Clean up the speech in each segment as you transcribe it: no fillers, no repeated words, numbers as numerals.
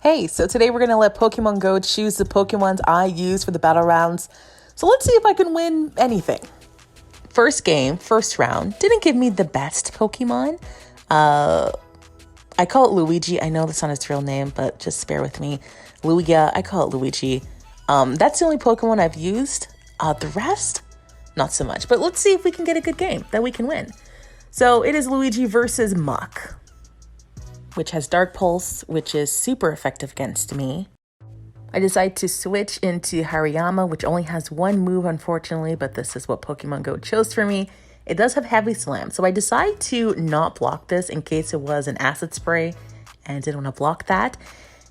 Hey, so today we're going to let Pokemon Go choose the Pokemons I use for the battle rounds. So let's see if I can win anything. First game, first round, didn't give me the best Pokemon. I call it Luigi. I know that's not its real name, but just bear with me. Lugia, I call it Luigi. That's the only Pokemon I've used. The rest, not so much. But let's see if we can get a good game that we can win. So it is Luigi versus Muk, which has Dark Pulse, which is super effective against me. I decide to switch into Hariyama, which only has one move, unfortunately, but this is what Pokemon Go chose for me. It does have Heavy Slam, so I decide to not block this in case it was an Acid Spray, and didn't want to block that.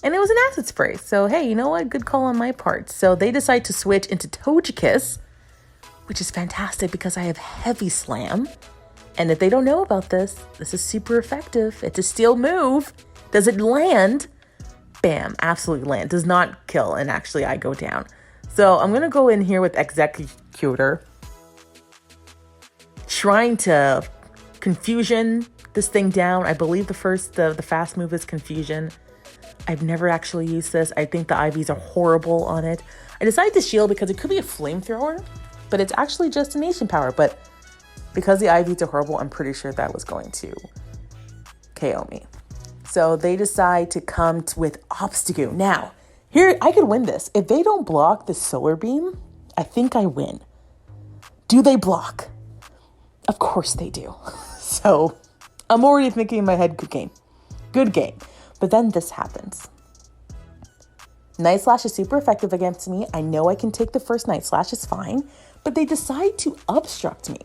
And it was an Acid Spray, so hey, you know what? Good call on my part. So they decide to switch into Togekiss, which is fantastic because I have Heavy Slam. And if they don't know about this, this is super effective. It's a steel move. Does it land? Bam, absolutely land. Does not kill, and actually I go down. So I'm gonna go in here with Executor, trying to Confusion this thing down. I believe the fast move is Confusion. I've never actually used this. I think the IVs are horrible on it. I decided to shield because it could be a flamethrower, but it's actually just a Nation Power. But because the IVs are horrible, I'm pretty sure that was going to KO me. So they decide to come with Obstagoon. Now, here, I could win this. If they don't block the Solar Beam, I think I win. Do they block? Of course they do. So I'm already thinking in my head, good game. Good game. But then this happens. Night Slash is super effective against me. I know I can take the first Night Slash, it's fine. But they decide to obstruct me.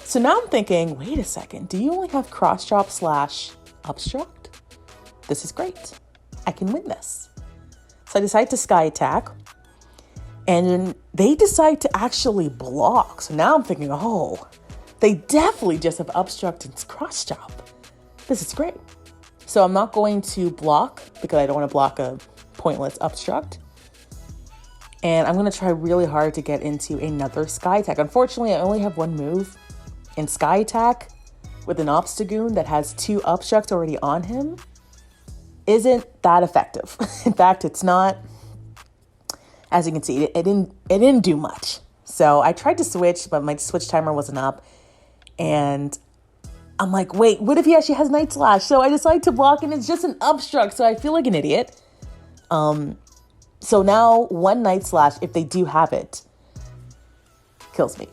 So now I'm thinking, wait a second, do you only have Cross Chop / Obstruct? This is great. I can win this. So I decide to Sky Attack, and then they decide to actually block. So now I'm thinking, oh, they definitely just have Obstruct and Cross Chop. This is great. So I'm not going to block because I don't want to block a pointless Obstruct. And I'm going to try really hard to get into another Sky Attack. Unfortunately, I only have one move. In Sky Attack, with an Obstagoon that has 2 Obstructs already on him, isn't that effective. In fact, it's not. As you can see, it didn't do much. So I tried to switch, but my switch timer wasn't up. And I'm like, wait, what if he actually has Night Slash? So I decide to block, and it's just an Obstruct, so I feel like an idiot. So now one Night Slash, if they do have it, kills me.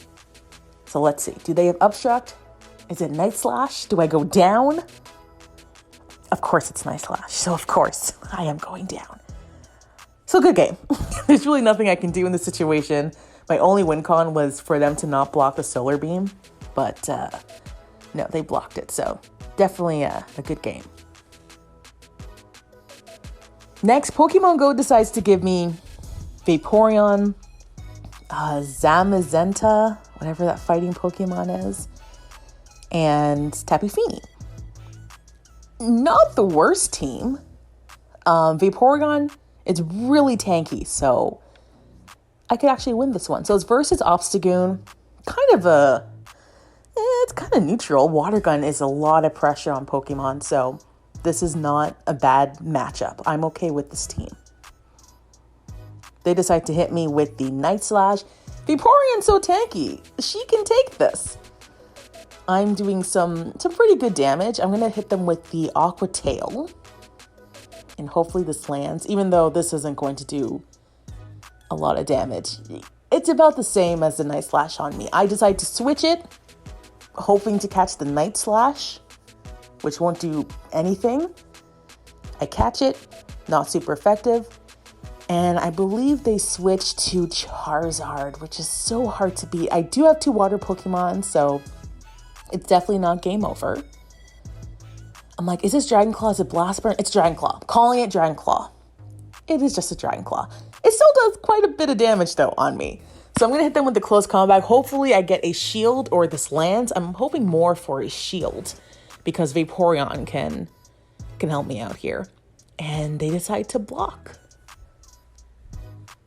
So let's see. Do they have Obstruct? Is it Night Slash? Do I go down? Of course it's Night Slash. So of course I am going down. So good game. There's really nothing I can do in this situation. My only win con was for them to not block the Solar Beam. But no, they blocked it. So definitely a good game. Next, Pokemon Go decides to give me Vaporeon, Zamazenta, whatever that fighting Pokemon is, and Tapu Fini. Not the worst team. Vaporeon is really tanky, so I could actually win this one. So it's versus Obstagoon. It's kind of neutral. Water Gun is a lot of pressure on Pokemon, so this is not a bad matchup. I'm okay with this team. They decide to hit me with the Night Slash. Vaporeon's so tanky. She can take this. I'm doing some pretty good damage. I'm going to hit them with the Aqua Tail. And hopefully this lands, even though this isn't going to do a lot of damage. It's about the same as the Night Slash on me. I decide to switch it, hoping to catch the Night Slash, which won't do anything. I catch it, not super effective. And I believe they switched to Charizard, which is so hard to beat. I do have 2 water Pokemon, so it's definitely not game over. I'm like, is this Dragon Claw? Is it Blast Burn? It's Dragon Claw. I'm calling it Dragon Claw. It is just a Dragon Claw. It still does quite a bit of damage, though, on me. So I'm going to hit them with the Close Combat. Hopefully I get a shield or this lands. I'm hoping more for a shield because Vaporeon can help me out here. And they decide to block.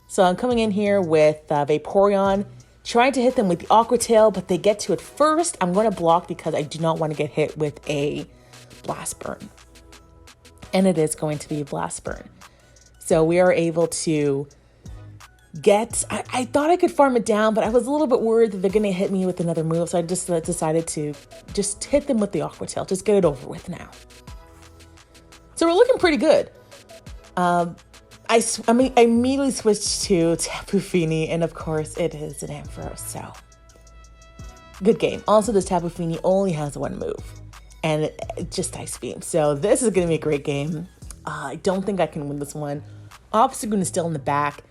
So I'm coming in here with Vaporeon, trying to hit them with the Aqua Tail, but they get to it first. I'm going to block because I do not want to get hit with a Blast Burn. and it is going to be Blast Burn. So we are able to get, I thought I could farm it down, but I was a little bit worried that they're going to hit me with another move. So I just decided to just hit them with the Aqua Tail. Just get it over with now. So we're looking pretty good. I immediately switched to Tapu Fini, and of course it is an Ampharos, so good game. Also, this Tapu Fini only has one move, and it just Ice Beam. So this is going to be a great game. I don't think I can win this one. Obstagoon is still in the back.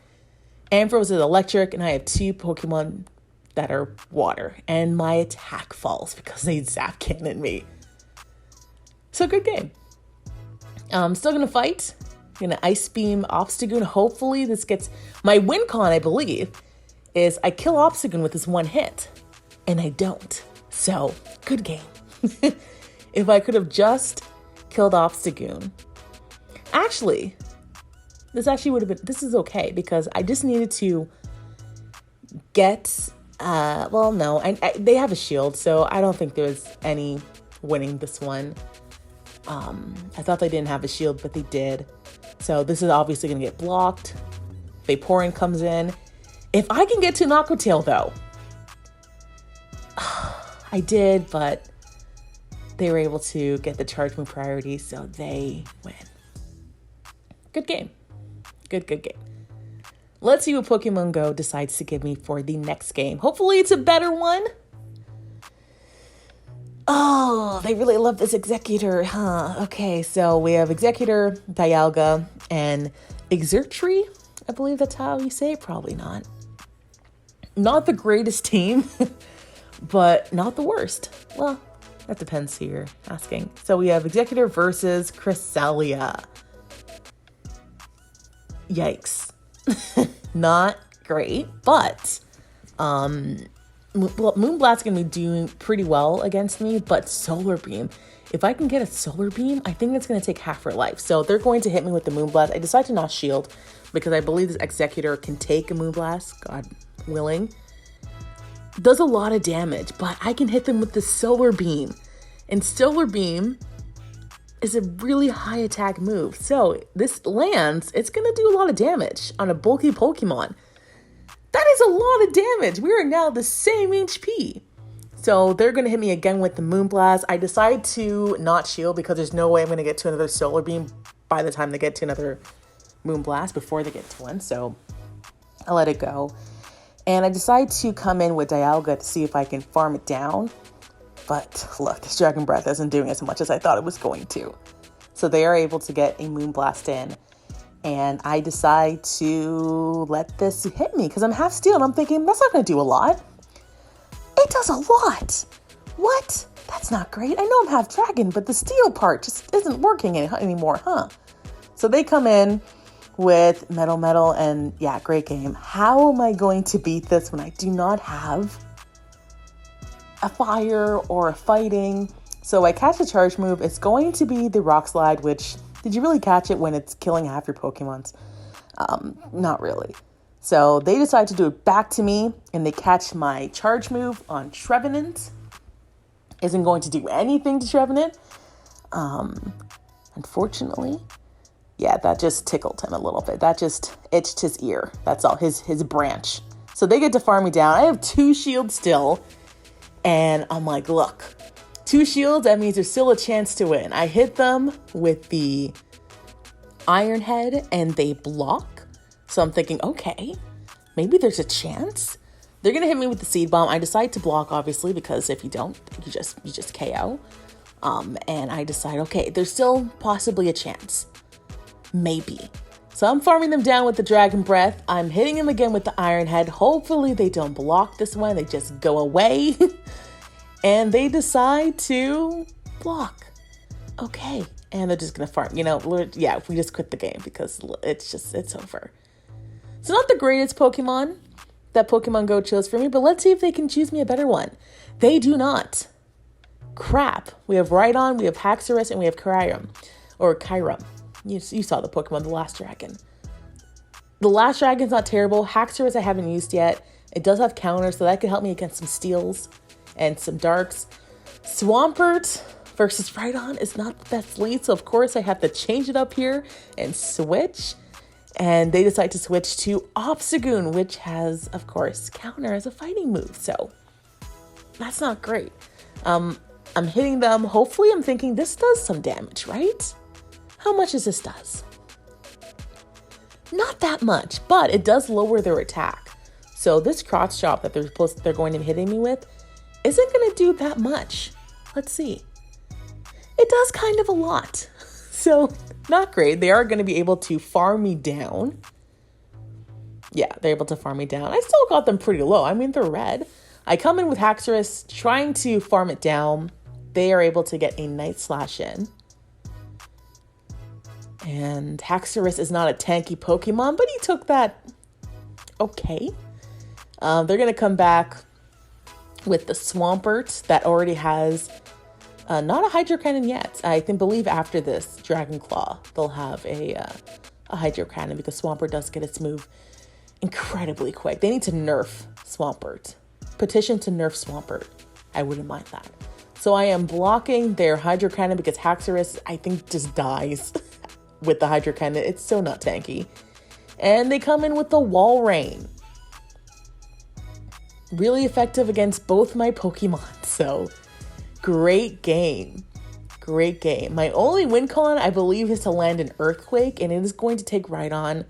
Ampharos is electric, and I have two Pokemon that are water, and my attack falls because they Zap Cannon me. So good game. I'm still going to fight. I'm going to Ice Beam Obstagoon. Hopefully this gets... My win con, I believe, is I kill Obstagoon with this one hit. And I don't. So, good game. If I could have just killed Obstagoon. Actually, this would have been... This is okay, because I just needed to get... well, no. They have a shield, so I don't think there's any winning this one. I thought they didn't have a shield, but they did. So this is obviously going to get blocked. Vaporeon comes in. If I can get to an Aqua Tail, though. I did, but they were able to get the charge move priority, so they win. Good game. Good game. Let's see what Pokemon Go decides to give me for the next game. Hopefully it's a better one. Oh, they really love this Executor, huh? Okay, so we have Executor, Dialga, and Exertree. I believe that's how you say it. Probably not. Not the greatest team, but not the worst. Well, that depends who you're asking. So we have Executor versus Cresselia. Yikes. Not great, but Moonblast's going to be doing pretty well against me, but Solar Beam, if I can get a Solar Beam, I think it's going to take half her life. So they're going to hit me with the Moonblast. I decided to not shield because I believe this Executor can take a Moonblast, God willing. Does a lot of damage, but I can hit them with the Solar Beam. And Solar Beam is a really high attack move. So this lands, it's going to do a lot of damage on a bulky Pokemon. That is a lot of damage. We are now the same HP. So they're going to hit me again with the Moonblast. I decide to not shield because there's no way I'm going to get to another Solar Beam by the time they get to another Moonblast before they get to one. So I let it go. And I decide to come in with Dialga to see if I can farm it down. But look, this Dragon Breath isn't doing as much as I thought it was going to. So they are able to get a Moonblast in. And I decide to let this hit me because I'm half steel and I'm thinking, that's not going to do a lot. It does a lot. What? That's not great. I know I'm half dragon, but the steel part just isn't working anymore, huh? So they come in with Metal, and yeah, great game. How am I going to beat this when I do not have a fire or a fighting? So I catch a charge move. It's going to be the Rock Slide, which... Did you really catch it when it's killing half your Pokemons? Not really. So they decide to do it back to me, and they catch my charge move on Trevenant. Isn't going to do anything to Trevenant. Unfortunately. Yeah, that just tickled him a little bit. That just itched his ear. That's all, his branch. So they get to farm me down. I have 2 shields still. And I'm like, look. 2 shields, that means there's still a chance to win. I hit them with the Iron Head and they block. So I'm thinking, okay, maybe there's a chance. They're going to hit me with the Seed Bomb. I decide to block, obviously, because if you don't, you just KO. And I decide, okay, there's still possibly a chance. Maybe. So I'm farming them down with the Dragon Breath. I'm hitting them again with the Iron Head. Hopefully they don't block this one. They just go away. And they decide to block. Okay. And they're just going to farm. You know, yeah, we just quit the game because it's over. It's not the greatest Pokemon that Pokemon Go chose for me, but let's see if they can choose me a better one. They do not. Crap. We have Rhydon, we have Haxorus, and we have Kyurem. Or Kyurem. You saw the Pokemon, the Last Dragon. The Last Dragon's not terrible. Haxorus I haven't used yet. It does have counters, so that could help me against some Steels and some Darks. Swampert, versus Rhydon is not the best lead. So, of course, I have to change it up here and switch. And they decide to switch to Obstagoon, which has, of course, counter as a fighting move. So, that's not great. I'm hitting them. Hopefully, I'm thinking this does some damage, right? How much does this does? Not that much, but it does lower their attack. So this crotch chop that they're going to be hitting me with isn't going to do that much. Let's see. It does kind of a lot. So not great. They are going to be able to farm me down. Yeah, they're able to farm me down. I still got them pretty low. I mean, they're red. I come in with Haxorus trying to farm it down. They are able to get a nice slash in. And Haxorus is not a tanky Pokemon, but he took that okay. They're going to come back with the Swampert that already has not a Hydro Cannon yet. I believe after this Dragon Claw, they'll have a Hydro Cannon because Swampert does get its move incredibly quick. They need to nerf Swampert. Petition to nerf Swampert. I wouldn't mind that. So I am blocking their Hydro Cannon because Haxorus, I think, just dies with the Hydro Cannon. It's so not tanky. And they come in with the Wall Rain. Really effective against both my Pokemon. So great game. Great game. My only win con, I believe, is to land an Earthquake. And it is going to take Rhydon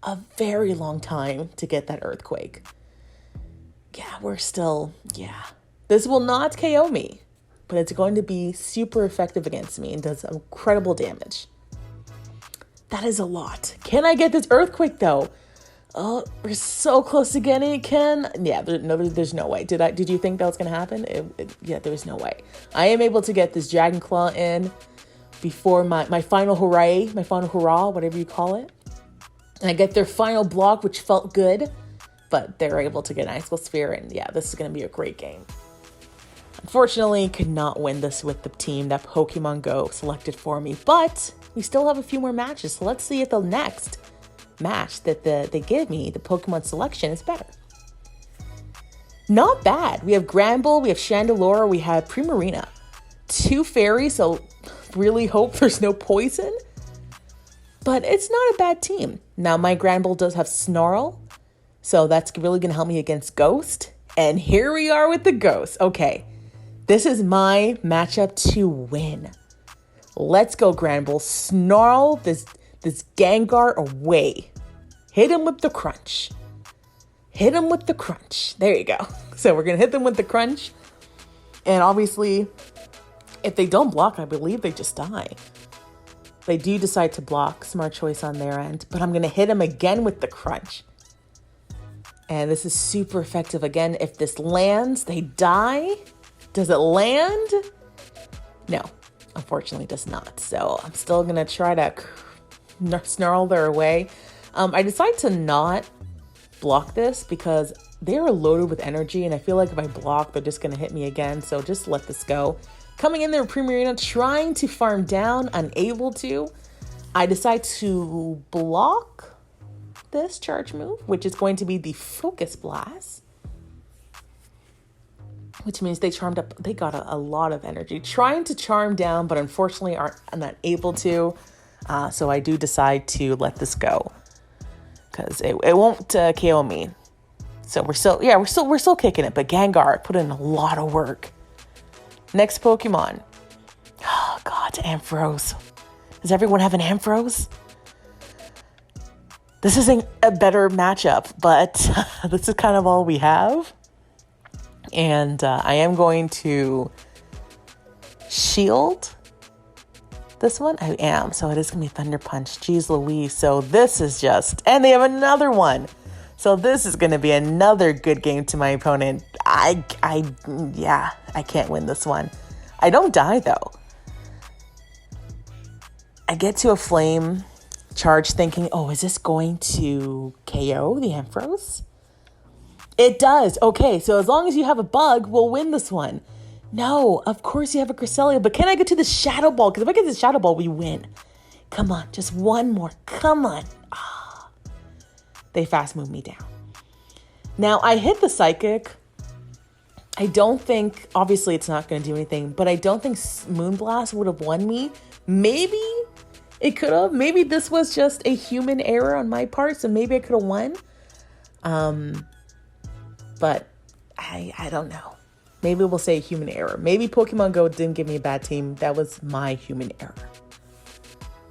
a very long time to get that Earthquake. Yeah. This will not KO me. But it's going to be super effective against me and does incredible damage. That is a lot. Can I get this Earthquake, though? Oh, we're so close to getting it, Ken. Yeah, there's no way. Did you think that was going to happen? Yeah, there's no way. I am able to get this Dragon Claw in before my final hurrah, whatever you call it. And I get their final block, which felt good. But they're able to get an Icicle Sphere, and yeah, this is going to be a great game. Unfortunately, could not win this with the team that Pokemon Go selected for me, but we still have a few more matches. So let's see if the next match that they give me, the Pokemon selection, is better. Not bad. We have Granbull, we have Chandelure, we have Primarina. 2 fairies, so really hope there's no poison. But it's not a bad team. Now, my Granbull does have Snarl, so that's really going to help me against Ghost. And here we are with the Ghost. Okay. This is my matchup to win. Let's go, Granbull. Snarl this Gengar away. Hit him with the crunch. Hit him with the crunch. There you go. So we're going to hit them with the crunch. And obviously, if they don't block, I believe they just die. They do decide to block. Smart choice on their end. But I'm going to hit him again with the crunch. And this is super effective. Again, if this lands, they die. Does it land? No, unfortunately it does not. So I'm still going to try to snarl their way. I decided to not block this because they are loaded with energy. And I feel like if I block, they're just going to hit me again. So just let this go. Coming in there, Primarina, trying to farm down, unable to. I decide to block this charge move, which is going to be the Focus Blast. Which means they got a lot of energy. Trying to charm down, but unfortunately I'm not able to. So I do decide to let this go. Because it won't KO me. So we're still kicking it. But Gengar put in a lot of work. Next Pokemon. Oh God, Ampharos. Does everyone have an Ampharos? This isn't a better matchup, but this is kind of all we have. And I am going to shield this one. I am. So it is going to be Thunder Punch. Jeez Louise. So this is just... And they have another one. So this is going to be another good game to my opponent. I can't win this one. I don't die, though. I get to a Flame Charge thinking, oh, is this going to KO the Ampharos? It does. Okay, so as long as you have a bug, we'll win this one. No, of course you have a Cresselia, but can I get to the Shadow Ball? Because if I get to the Shadow Ball, we win. Come on, just one more. Come on. Ah. They fast move me down. Now, I hit the Psychic. I don't think, obviously it's not going to do anything, but I don't think Moonblast would have won me. Maybe it could have. Maybe this was just a human error on my part, so maybe I could have won. But I don't know. Maybe we'll say human error. Maybe Pokemon Go didn't give me a bad team. That was my human error.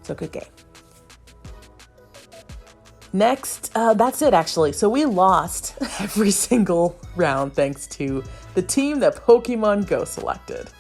So good game. Next, that's it actually. So we lost every single round thanks to the team that Pokemon Go selected.